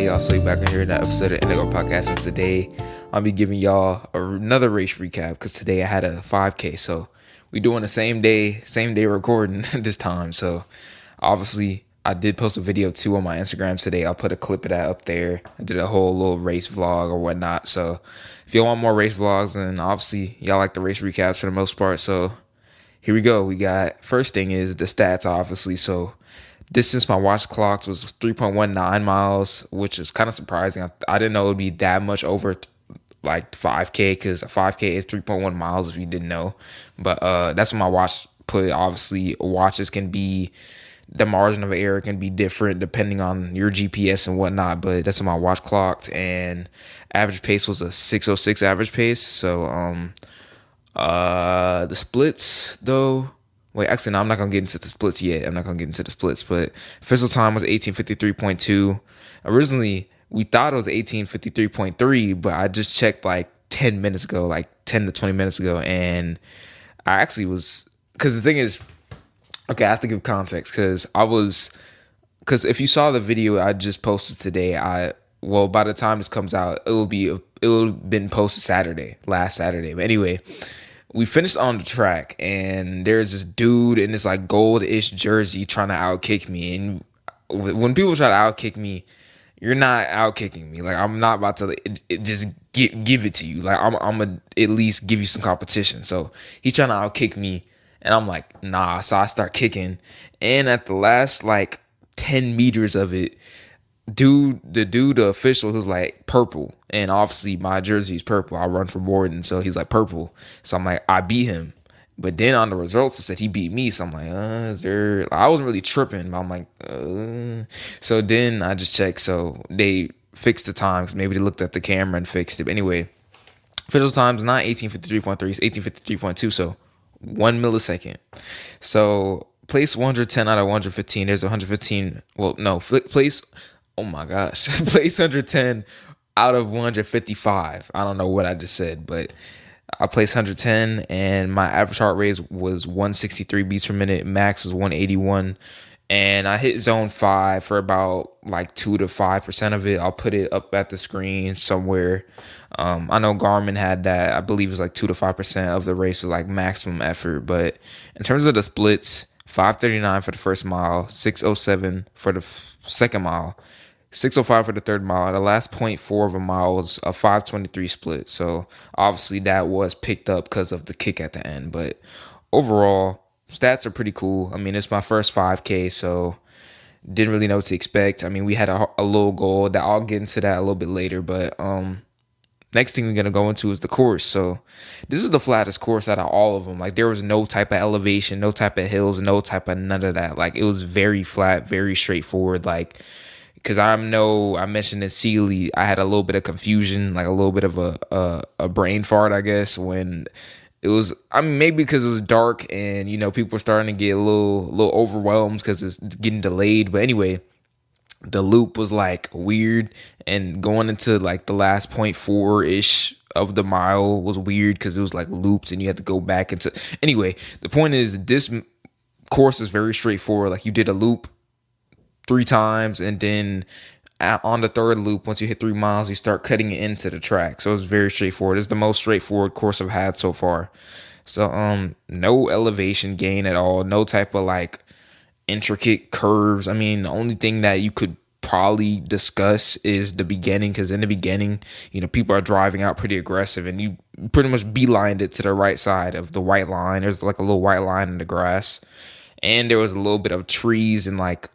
y'all? So you back in here in that episode of Indigo Podcast, and today I'll be giving y'all another race recap because today I had a 5K. So we doing the same day recording this time. So obviously I did post a video too on my Instagram today. I'll put a clip of that up there. I did a whole little race vlog or whatnot. So if y'all want more race vlogs, then obviously y'all like the race recaps for the most part. So here we go. We got, first thing is the stats, obviously. So distance my watch clocked was 3.19 miles, which is kind of surprising. I didn't know it would be that much over like 5K, because 5K is 3.1 miles if you didn't know. But that's what my watch put. Obviously, watches can be, the margin of error can be different depending on your GPS and whatnot. But that's what my watch clocked, and average pace was a 6:06 average pace. So the splits though. Wait, actually, no, I'm not going to get into the splits yet. But official time was 18:53.2. Originally, we thought it was 18:53.3, but I just checked like 10 minutes ago, like 10 to 20 minutes ago. And I actually was, because the thing is, okay, I have to give context because if you saw the video I just posted today, by the time this comes out, it will have been posted last Saturday. But anyway, we finished on the track, and there's this dude in this like gold-ish jersey trying to outkick me. And when people try to outkick me, you're not outkicking me. Like, I'm not about to just give it to you. Like, I'm gonna at least give you some competition. So he's trying to outkick me, and I'm like, nah. So I start kicking, and at the last like 10 meters of it, the official, who's like purple, and obviously my jersey is purple. I run for Borden, so he's like purple. So I'm like, I beat him. But then on the results, it said he beat me. So I'm like, I wasn't really tripping, but I'm like, So then I just checked. So they fixed the times. Maybe they looked at the camera and fixed it. But anyway, official time's not 18:53.3, it's 18:53.2. So 1 millisecond. So place 110 out of 115. There's 115. Well, no, place. Oh my gosh. Place 110 out of 155. I don't know what I just said, but I placed 110, and my average heart rate was 163 beats per minute. Max was 181. And I hit zone 5 for about like 2 to 5% of it. I'll put it up at the screen somewhere. I know Garmin had that. I believe it's like 2 to 5% of the race was like maximum effort. But in terms of the splits, 5:39 for the first mile, 6:07 for the second mile, 6:05 for the third mile. The last 0.4 of a mile was a 5:23 split. So obviously that was picked up because of the kick at the end. But overall, stats are pretty cool. I mean, it's my first 5K, so didn't really know what to expect. I mean, we had a little goal that I'll get into that a little bit later. But next thing we're going to go into is the course. So this is the flattest course out of all of them. Like, there was no type of elevation, no type of hills, no type of none of that. Like, it was very flat, very straightforward. Like, because I mentioned in Sealy, I had a little bit of confusion, like a little bit of a brain fart, I guess, when it was, I mean, maybe because it was dark and, people were starting to get a little overwhelmed because it's getting delayed. But anyway, the loop was like weird, and going into like the last 0.4-ish of the mile was weird because it was like looped and you had to go back into. Anyway, the point is, this course is very straightforward. Like, you did a loop 3 times, and then on the third loop, once you hit 3 miles, you start cutting it into the track. So it's very straightforward. It's the most straightforward course I've had so far. So no elevation gain at all, no type of like intricate curves. I mean, the only thing that you could probably discuss is the beginning, because in the beginning, people are driving out pretty aggressive, and you pretty much beelined it to the right side of the white line. There's like a little white line in the grass, and there was a little bit of trees and like,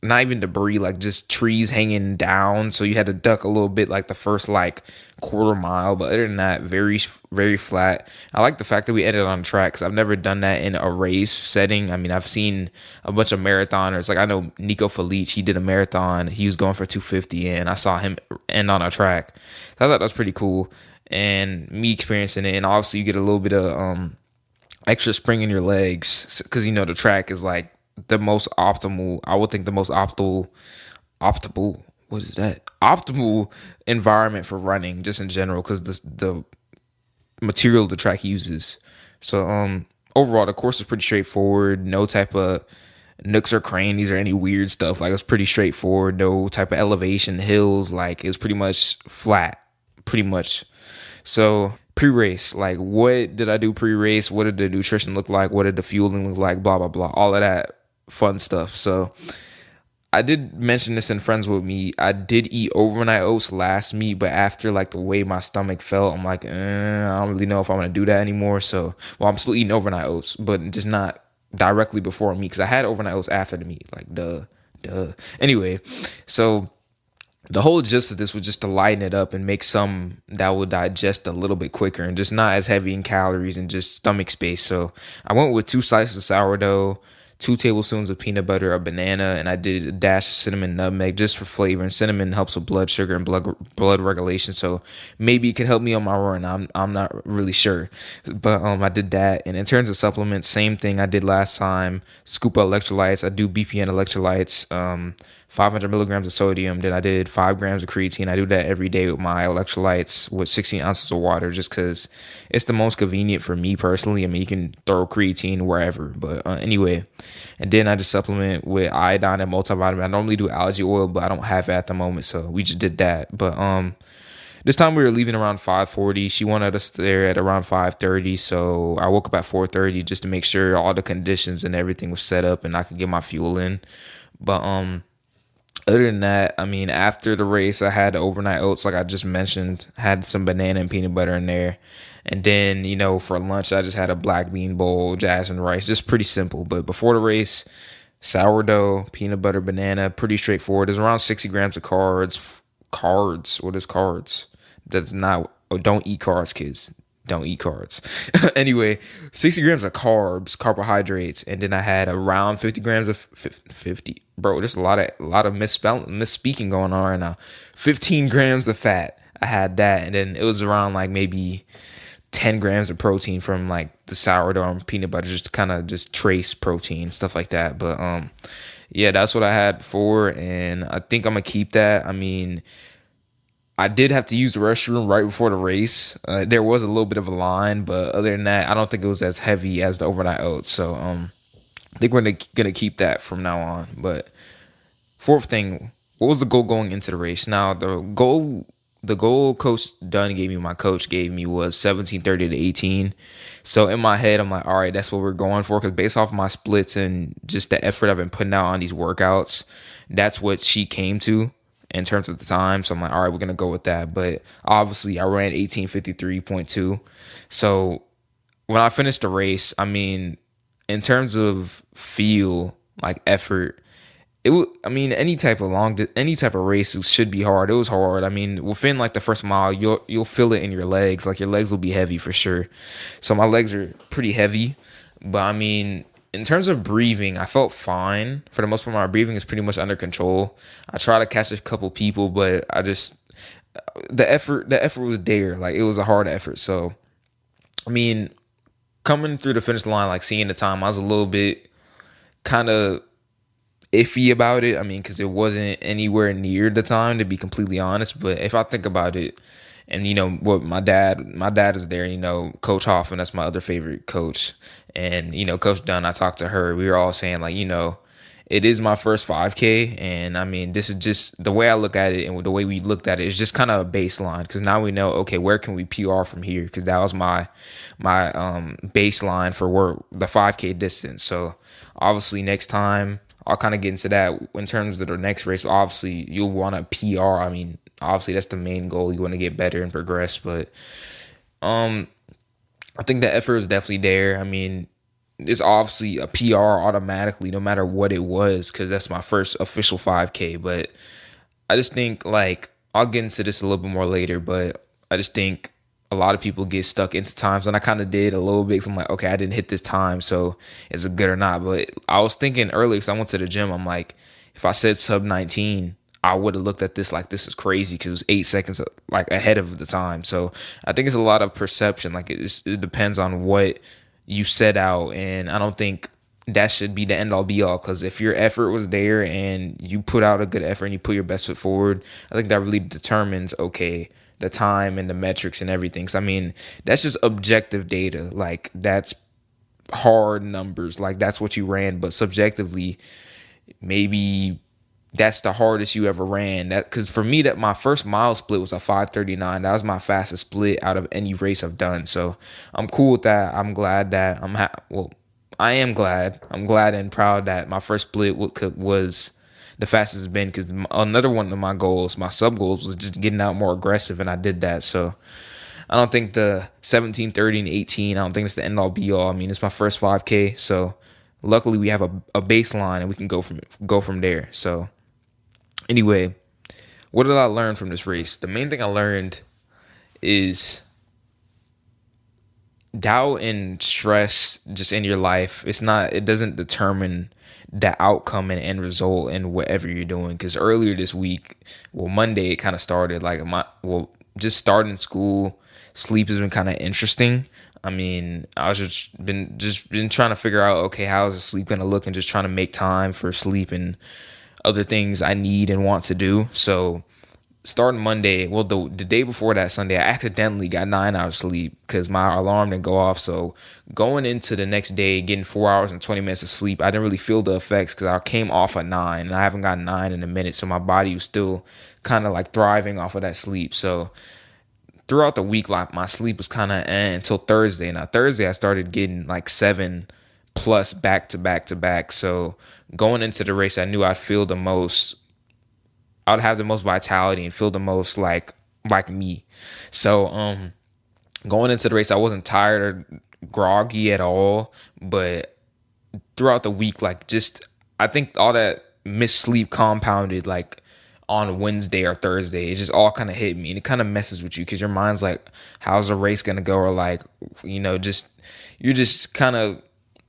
not even debris, like just trees hanging down. So you had to duck a little bit like the first like quarter mile. But other than that, very, very flat. I like the fact that we ended on track, because I've never done that in a race setting. I mean, I've seen a bunch of marathoners. Like, I know Nico Felice, he did a marathon. He was going for 250, and I saw him end on a track. So I thought that was pretty cool. And me experiencing it, and obviously you get a little bit of extra spring in your legs, because the track is like the most optimal, I would think the most optimal environment for running, just in general, because the material the track uses. So overall, the course is pretty straightforward. No type of nooks or crannies or any weird stuff. Like it was pretty straightforward, no type of elevation, hills. Like it was pretty much flat, pretty much. So pre-race, like what did I do pre-race? What did the nutrition look like? What did the fueling look like? Blah blah blah, all of that fun stuff. So I did mention this in Friends with Me. I did eat overnight oats last meet, but after like the way my stomach felt, I'm like, I don't really know if I'm gonna do that anymore. So, well, I'm still eating overnight oats, but just not directly before a meet because I had overnight oats after the meet. Like, duh. Anyway, so the whole gist of this was just to lighten it up and make some that will digest a little bit quicker and just not as heavy in calories and just stomach space. So I went with 2 slices of sourdough, 2 tablespoons of peanut butter, a banana, and I did a dash of cinnamon, nutmeg just for flavor. And cinnamon helps with blood sugar and blood regulation, so maybe it can help me on my run. I'm not really sure, but I did that. And in terms of supplements, same thing I did last time. Scoop of electrolytes. I do BPN electrolytes. 500 milligrams of sodium. Then I did 5 grams of creatine. I do that every day with my electrolytes with 16 ounces of water just because it's the most convenient for me personally. I mean, you can throw creatine wherever. But anyway, and then I just supplement with iodine and multivitamin. I normally do algae oil, but I don't have it at the moment. So we just did that. But this time we were leaving around 5:40. She wanted us there at around 5:30. So I woke up at 4:30 just to make sure all the conditions and everything was set up and I could get my fuel in. But other than that, I mean, after the race, I had the overnight oats, like I just mentioned, had some banana and peanut butter in there. And then, for lunch, I just had a black bean bowl, jasmine rice, just pretty simple. But before the race, sourdough, peanut butter, banana, pretty straightforward. There's around 60 grams of carbs. Carbs? What is carbs? That's not, don't eat carbs, kids. Don't eat carbs. Anyway, 60 grams of carbs, carbohydrates, and then I had around 50 grams of 50. Bro, there's a lot of misspeaking going on right now. 15 grams of fat. I had that, and then it was around like maybe 10 grams of protein from like the sourdough and peanut butter, just to kind of just trace protein, stuff like that. But yeah, that's what I had before, and I think I'm gonna keep that. I mean, I did have to use the restroom right before the race. There was a little bit of a line, but other than that, I don't think it was as heavy as the overnight oats. So I think we're gonna keep that from now on. But fourth thing, what was the goal going into the race? Now the goal Coach Dunn gave me, my coach gave me, was 17:30 to 18. So in my head, I'm like, all right, that's what we're going for. Because based off my splits and just the effort I've been putting out on these workouts, that's what she came to in terms of the time. So I'm like, all right, we're going to go with that. But obviously, I ran 18:53.2. So when I finished the race, I mean, in terms of feel, like effort, any type of race should be hard. It was hard. I mean, within like the first mile, you'll feel it in your legs. Like your legs will be heavy for sure. So my legs are pretty heavy. But I mean, in terms of breathing, I felt fine. For the most part, my breathing is pretty much under control. I try to catch a couple people, but the effort was there. Like it was a hard effort. So, I mean, coming through the finish line, like seeing the time, I was a little bit kind of iffy about it. I mean, because it wasn't anywhere near the time, to be completely honest. But if I think about it, and what my dad is there. Coach Hoffman, that's my other favorite coach, and Coach Dunn. I talked to her. We were all saying like, it is my first 5K, and I mean, this is just the way I look at it, and the way we looked at it is just kind of a baseline, because now we know, okay, where can we PR from here? Because that was my baseline for where the 5K distance. So obviously next time I'll kind of get into that in terms of the next race. Obviously you'll want to PR. I mean, obviously that's the main goal. You want to get better and progress, but I think the effort is definitely there. I mean, it's obviously a PR automatically, no matter what it was, because that's my first official 5K. But I just think, like, I'll get into this a little bit more later, but I just think a lot of people get stuck into times, and I kind of did a little bit. So I'm like, okay, I didn't hit this time, so is it good or not? But I was thinking earlier, because I went to the gym, I'm like, if I said sub 19, I would have looked at this like this is crazy, because it was 8 seconds like ahead of the time. So I think it's a lot of perception. Like it depends on what you set out, and I don't think that should be the end all be all, because if your effort was there and you put out a good effort and you put your best foot forward, I think that really determines, okay, the time and the metrics and everything. So I mean, that's just objective data. Like that's hard numbers, like that's what you ran, but subjectively, maybe that's the hardest you ever ran. That because for me, that my first mile split was a 5:39. That was my fastest split out of any race I've done. So I'm cool with that. I'm glad that I am glad. I'm glad and proud that my first split was the fastest it's been. Because another one of my goals, my sub goals, was just getting out more aggressive, and I did that. So I don't think the 17, 30, and 18, I don't think it's the end all be all. I mean, it's my first 5K. So luckily we have a baseline and we can go from there. So anyway, what did I learn from this race? The main thing I learned is doubt and stress just in your life. It doesn't determine the outcome and end result in whatever you're doing. Because earlier this week, Monday, it kind of started like just starting school. Sleep has been kind of interesting. I mean, I was just been trying to figure out, okay, how is the sleep gonna look, and just trying to make time for sleep and other things I need and want to do. So starting Monday, the day before that Sunday, I accidentally got 9 hours sleep because my alarm didn't go off. So going into the next day, getting 4 hours and 20 minutes of sleep, I didn't really feel the effects because I came off at 9 and I haven't gotten 9 in a minute. So my body was still kind of like thriving off of that sleep. So throughout the week, like my sleep was kind of until Thursday. Now Thursday, I started getting like 7 plus back to back to back. So going into the race, I knew I'd have the most vitality and feel the most like me. So going into the race, I wasn't tired or groggy at all. But throughout the week, like just I think all that missed sleep compounded like on Wednesday or Thursday. It just all kind of hit me, and it kind of messes with you because your mind's like, how's the race gonna go? Or like,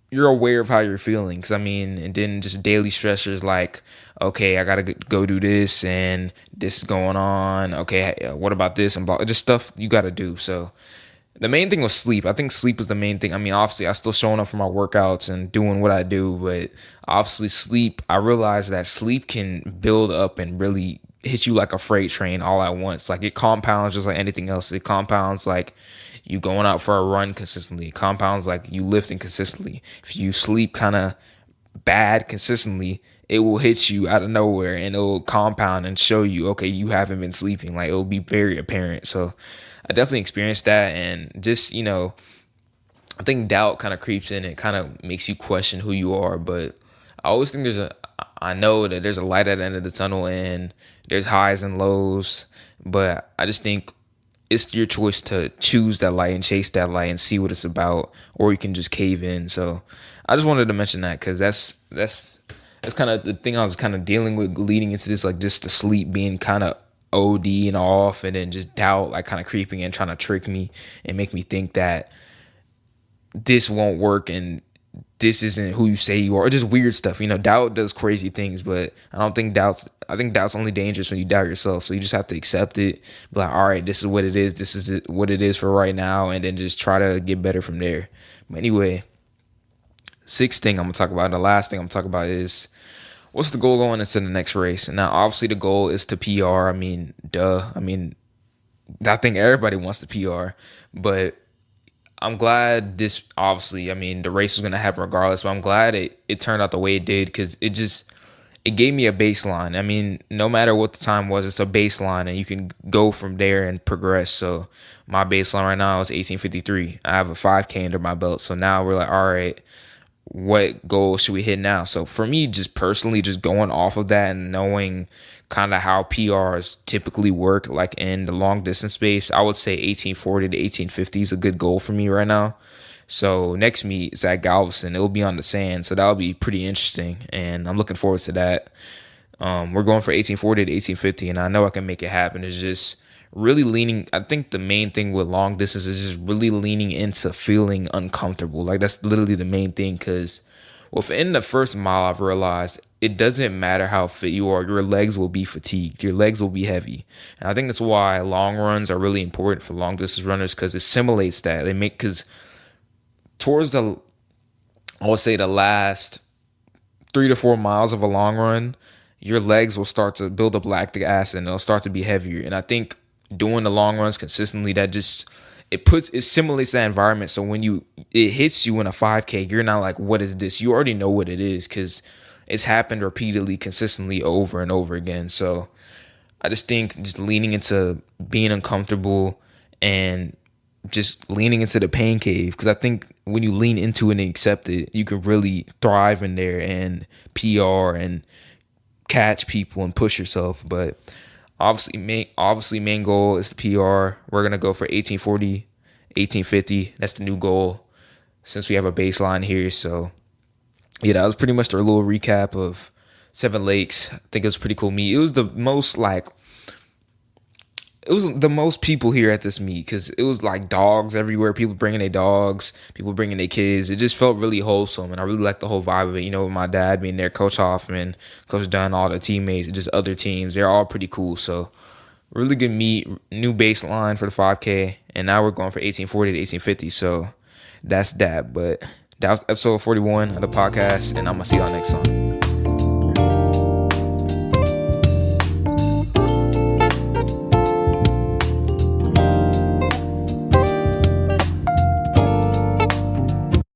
you're aware of how you're feeling. Because I mean, and then just daily stressors like, okay, I gotta go do this and this is going on. Okay, what about this and just stuff you gotta do. So the main thing was sleep. I think sleep was the main thing. I mean, obviously, I still showing up for my workouts and doing what I do, but obviously, sleep. I realized that sleep can build up and really hit you like a freight train all at once. Like it compounds just like anything else. It compounds like you going out for a run consistently. It compounds like you lifting consistently. If you sleep kind of bad consistently, it will hit you out of nowhere and it'll compound and show you, okay, you haven't been sleeping. Like it'll be very apparent. So I definitely experienced that, and just, I think doubt kind of creeps in and kind of makes you question who you are. But I always think I know that there's a light at the end of the tunnel and there's highs and lows, but I just think it's your choice to choose that light and chase that light and see what it's about, or you can just cave in. So I just wanted to mention that because that's kind of the thing I was kind of dealing with leading into this, like just the sleep being kind of OD and off, and then just doubt like kind of creeping in, trying to trick me and make me think that this won't work and this isn't who you say you are, or just weird stuff. Doubt does crazy things, but I think doubt's only dangerous when you doubt yourself. So you just have to accept it, be like, all right, this is what it is. This is what it is for right now. And then just try to get better from there. But anyway, sixth thing I'm going to talk about, the last thing I'm going to talk about is, what's the goal going into the next race? Now, obviously the goal is to PR. I mean, duh. I mean, I think everybody wants to PR, but I'm glad this, obviously, I mean, the race was going to happen regardless, but I'm glad it turned out the way it did because it gave me a baseline. I mean, no matter what the time was, it's a baseline and you can go from there and progress. So my baseline right now is 18:53. I have a 5K under my belt. So now we're like, all right, what goal should we hit now? So for me, just personally, just going off of that and knowing kind of how PRs typically work, like in the long distance space, I would say 1840 to 1850 is a good goal for me right now. So next meet is at Galveston. It'll be on the sand, so that'll be pretty interesting, and I'm looking forward to that. We're going for 1840 to 1850, and I know I can make it happen. It's just really leaning. I think the main thing with long distance is just really leaning into feeling uncomfortable. Like that's literally the main thing, because within the first mile, I've realized it doesn't matter how fit you are, your legs will be fatigued. Your legs will be heavy. And I think that's why long runs are really important for long distance runners, because it simulates that. Because towards I would say the last 3 to 4 miles of a long run, your legs will start to build up lactic acid and they'll start to be heavier. And I think doing the long runs consistently, it simulates that environment. So when it hits you in a 5K, you're not like, what is this? You already know what it is because it's happened repeatedly, consistently over and over again. So I just think just leaning into being uncomfortable and just leaning into the pain cave, because I think when you lean into it and accept it, you can really thrive in there and PR and catch people and push yourself. But obviously main goal is the PR. We're gonna go for 1840, 1850. That's the new goal since we have a baseline here. So yeah, that was pretty much our little recap of Seven Lakes. I think it was a pretty cool meet. It was the most people here at this meet because it was like dogs everywhere. People bringing their dogs, people bringing their kids. It just felt really wholesome, and I really liked the whole vibe of it. You know, with my dad being there, Coach Hoffman, Coach Dunn, all the teammates, and just other teams. They're all pretty cool. So really good meet, new baseline for the 5K, and now we're going for 1840 to 1850. So that's that. But that was episode 41 of the podcast, and I'm gonna see y'all next time.